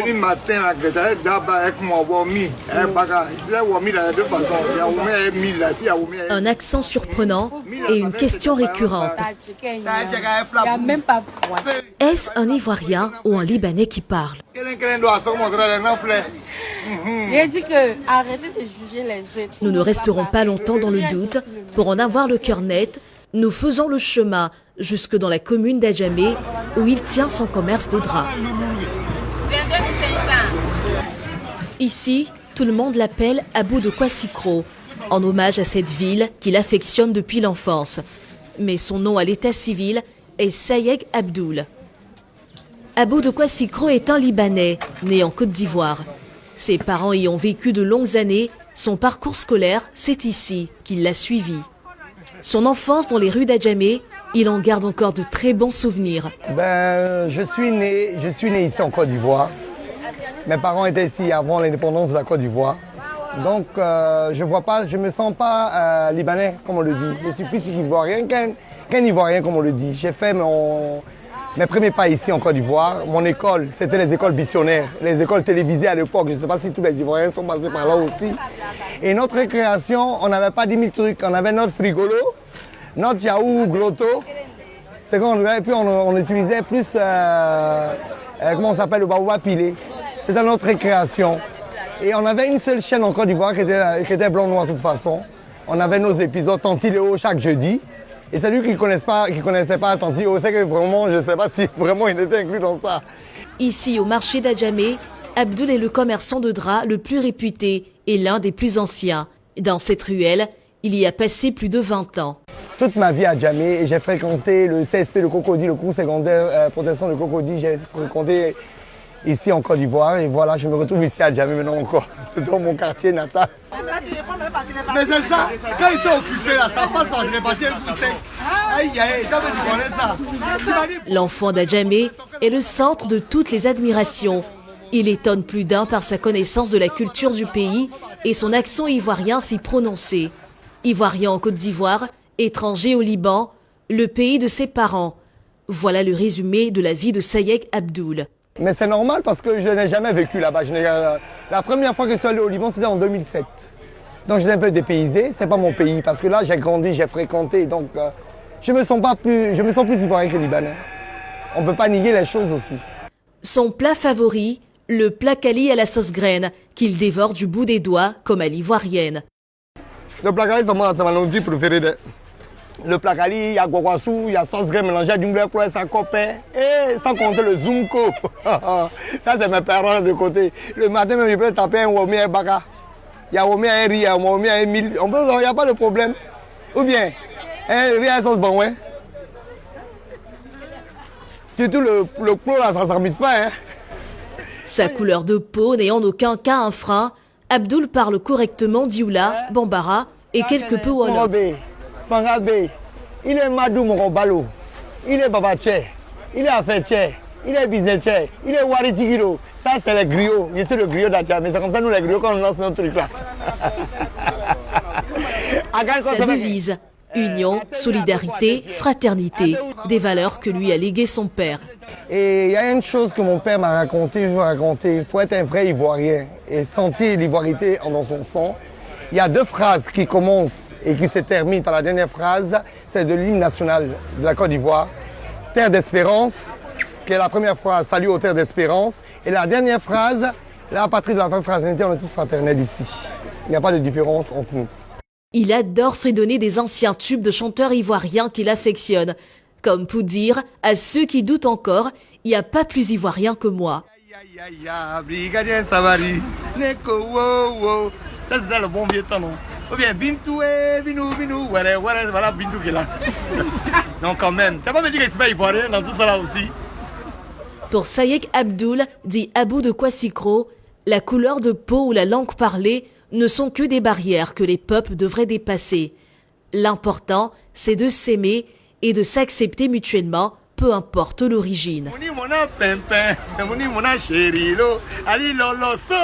venu matin là, avec mon vomi. Un accent surprenant et une question récurrente. Est-ce un Ivoirien ou un Libanais qui parle? Nous ne resterons pas longtemps dans le doute. Pour en avoir le cœur net, nous faisons le chemin jusque dans la commune d'Adjamé où il tient son commerce de draps. Ici, tout le monde l'appelle Abou de Kwassikro, en hommage à cette ville qu'il affectionne depuis l'enfance. Mais son nom à l'état civil est Sayeg Abdoul. Abou de Kwassikro est un Libanais, né en Côte d'Ivoire. Ses parents y ont vécu de longues années. Son parcours scolaire, c'est ici qu'il l'a suivi. Son enfance dans les rues d'Adjamé, il en garde encore de très bons souvenirs. Je suis né ici en Côte d'Ivoire. Mes parents étaient ici avant l'indépendance de la Côte d'Ivoire. Donc je me sens pas libanais comme on le dit. Je suis plus ivoirien qu'un Ivoirien comme on le dit. J'ai fait mes premiers pas ici en Côte d'Ivoire. Mon école, c'était les écoles missionnaires, les écoles télévisées à l'époque. Je ne sais pas si tous les Ivoiriens sont passés par là aussi. Et notre récréation, on n'avait pas 10 000 trucs. On avait notre frigolo, notre yaourt grotto. Et puis on utilisait plus, comment on s'appelle, le baoba pilé. C'était notre récréation. Et on avait une seule chaîne en Côte d'Ivoire qui était blanc-noir de toute façon. On avait nos épisodes Tantiléo chaque jeudi. Et celui qui ne connaissait pas Tantiléo, c'est que vraiment, je ne sais pas si vraiment il était inclus dans ça. Ici, au marché d'Adjamé, Abdoul est le commerçant de draps le plus réputé et l'un des plus anciens. Dans cette ruelle, il y a passé plus de 20 ans. Toute ma vie à Adjamé, j'ai fréquenté le CSP de Cocody, le cours secondaire protection de Cocody. J'ai fréquenté ici en Côte d'Ivoire et voilà, je me retrouve ici à Adjamé maintenant encore, dans mon quartier natal. Mais c'est ça, quand ils sont occupés là, ça passe par les papiers poussés. Aïe aïe, tu connais ça. L'enfant d'Adjamé est le centre de toutes les admirations. Il étonne plus d'un par sa connaissance de la culture du pays et son accent ivoirien si prononcé. Ivoirien en Côte d'Ivoire, étranger au Liban, le pays de ses parents. Voilà le résumé de la vie de Sayeg Abdoul. Mais c'est normal parce que je n'ai jamais vécu là-bas. La première fois que je suis allé au Liban, c'était en 2007. Donc j'étais un peu dépaysé, c'est pas mon pays parce que là j'ai grandi, j'ai fréquenté, donc je me sens plus ivoirien que libanais. On ne peut pas nier les choses aussi. Son plat favori, le plakali à la sauce graine, qu'il dévore du bout des doigts comme à l'ivoirienne. Le plakali, c'est ma nourriture préférée. Le plakali, il y a guaguassou, il y a sauce graine mélangée à du blé pour sa copain. Et sans compter le zunko. Ça, c'est mes parents de côté. Le matin, même, je peux taper un womi et baka. Il y a womi et riz, il y a womi et mille. Il n'y a pas de problème. Ou bien, un riz à sauce banoué. Surtout le clos, là, ça ne s'amuse pas. Hein. Sa couleur de peau n'est en aucun cas un frein. Abdoul parle correctement dioula, bambara et quelque peu wolof. Fangabé, il est Madou Morobalo, il est Babaché, il est Afeché, il est Bizeché, il est Waritigiro. Ça, c'est les griots. Je suis le griot d'Adjamé. C'est comme ça, nous, les griots, quand on lance notre truc là. Sa devise, union, solidarité, fraternité, des valeurs que lui a léguées son père. Et il y a une chose que mon père m'a raconté, je vais raconter, pour être un vrai Ivoirien et sentir l'ivoirité dans son sang, il y a deux phrases qui commencent et qui se terminent par la dernière phrase, c'est de l'hymne national de la Côte d'Ivoire, Terre d'espérance, qui est la première phrase, salut aux terres d'espérance, et la dernière phrase, la patrie de la fraternité, on est tous fraternels ici. Il n'y a pas de différence entre nous. Il adore fredonner des anciens tubes de chanteurs ivoiriens qu'il affectionne, comme pour dire à ceux qui doutent encore, il n'y a pas plus ivoirien que moi. Ça, c'était le bon vieux temps, non? Ou bien Bintou, Binou, voilà Bintou qui est là. Donc quand même, ça va me dire que c'est pas ivoirien dans tout ça là aussi. Pour Sayeg Abdoul, dit Abou de Kwassikro, la couleur de peau ou la langue parlée ne sont que des barrières que les peuples devraient dépasser. L'important, c'est de s'aimer et de s'accepter mutuellement, peu importe l'origine. Moni mona pimpin, moni mona chéri lo, ali lolo so.